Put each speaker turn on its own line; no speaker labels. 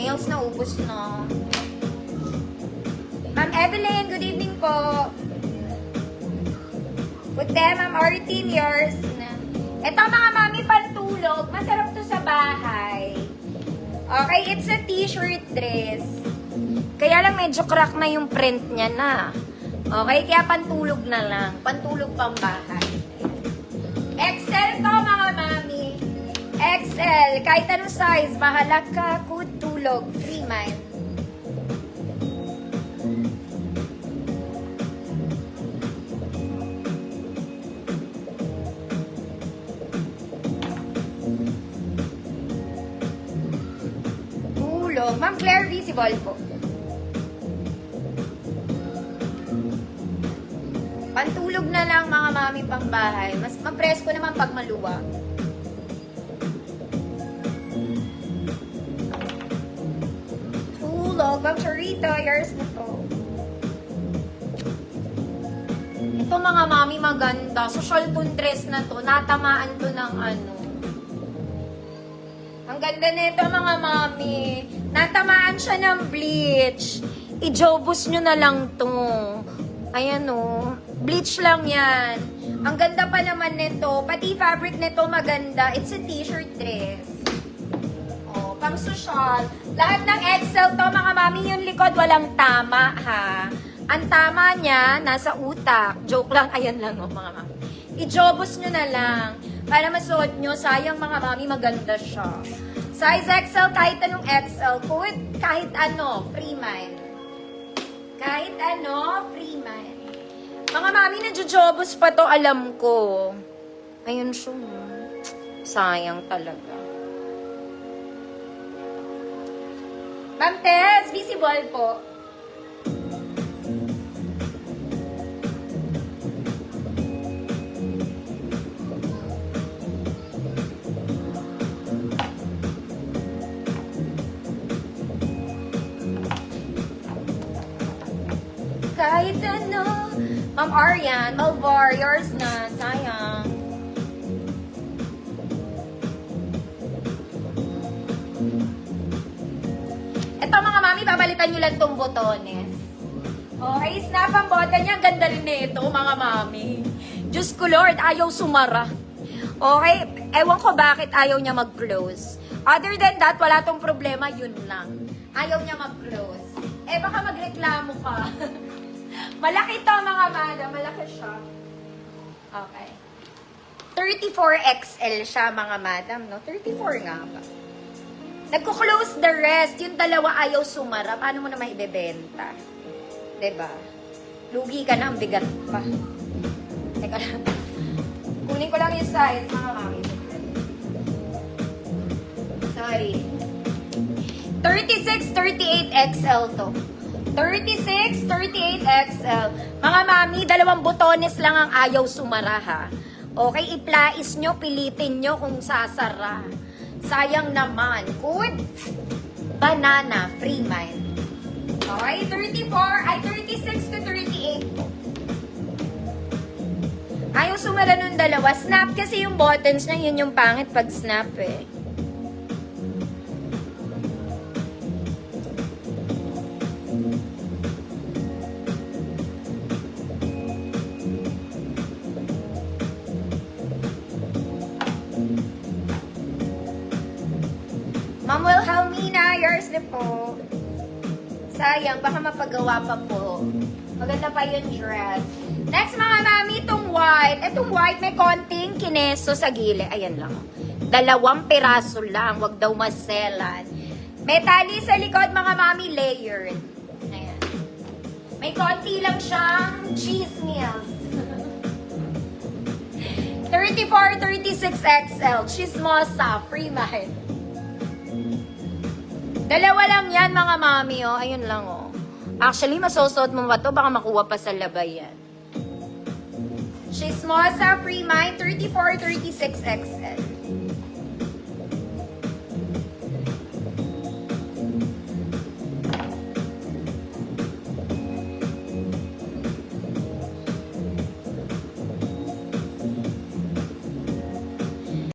nails na ubos na. Ma'am Evelyn, good evening po. Good day, Ma'am Artin, yours. Ito mga mami, pantulog. Masarap to sa bahay. Okay, it's a t-shirt dress. Kaya lang medyo crack na yung print niya na. Okay, kaya pantulog na lang. Pantulog pang bahay. XL to mga mami. XL. Kahit anong size, bahala ka, kutulog. Free mind. Tulog. Ma'am Claire, visible po. Pantulog na lang mga mami pang bahay. Mas mapresko naman pag maluwag. Tulog. Ma'am Charito, yours na to. Ito mga mami maganda. Social tone dress na to. Natamaan to ng ano. Ang ganda nito mga mami. Natamaan siya ng bleach. I-jobos nyo na lang to. Ayan o. Bleach lang yan. Ang ganda pa naman nito. Pati fabric nito maganda. It's a t-shirt dress. O, pang social. Lahat ng XL to mga mami. Yung likod walang tama ha. Ang tama niya nasa utak. Joke lang. Ayan lang o mga mami. I-jobos nyo na lang. Para masuot nyo. Sayang mga mami maganda siya. Size XL kahit anong XL. Kahit ano. Free mind. Kahit ano, free mind. Mga mami, nadjojobos pa to, alam ko. Ayun siya. Sayang talaga. Ma'am Tess, visible po. Kahit ano. Ma'am Arian, Malvar, yours na. Sayang. Ito mga mami, babalitan nyo lang tong botones. Okay, snap ang button niya. Ganda rin nito mga mami. Diyos ko Lord, ayaw sumara. Okay, ewan ko bakit ayaw niya mag-close. Other than that, wala tong problema, yun lang. Ayaw niya mag-close. Eh, baka magreklamo ka. Malaki to mga madam. Malaki siya. Okay. 34XL siya mga madam, no? 34 nga ba? Nagko-close the rest. Yung dalawa ayaw sumara. Paano mo naman ibebenta? Diba? Lugi ka na, ang bigat pa. Teka lang. Kunin ko lang yung size, mga mami. Sorry. 36, 38XL to. 36, 38XL. Mga mami, dalawang botones lang ang ayaw sumara ha. Okay, iplais nyo, pilitin nyo kung sasara. Sayang naman. Good. Banana, free mind. Okay, 34, ay 36 to 38. Ayaw sumara nung dalawa. Snap kasi yung buttons niya, yun yung pangit pag snap eh. Ma'am Wilhelmina, yours na po. Sayang, baka mapagawa pa po. Maganda pa yung dress. Next mga mami, itong white. Itong white may konting kineso sa gilid. Ayan lang. 2 piraso lang. Wag daw maselan. May tali sa likod mga mami, layered. Ayan. May konti lang siyang chismis. 34, 36XL. Chismosa. Free mind. Dalawa lang yan, mga mami, oh. Ayun lang, oh. Actually, masusot mo ba to? Baka makuha pa sa labay yan. Chismosa, free mind, 34, 36XL.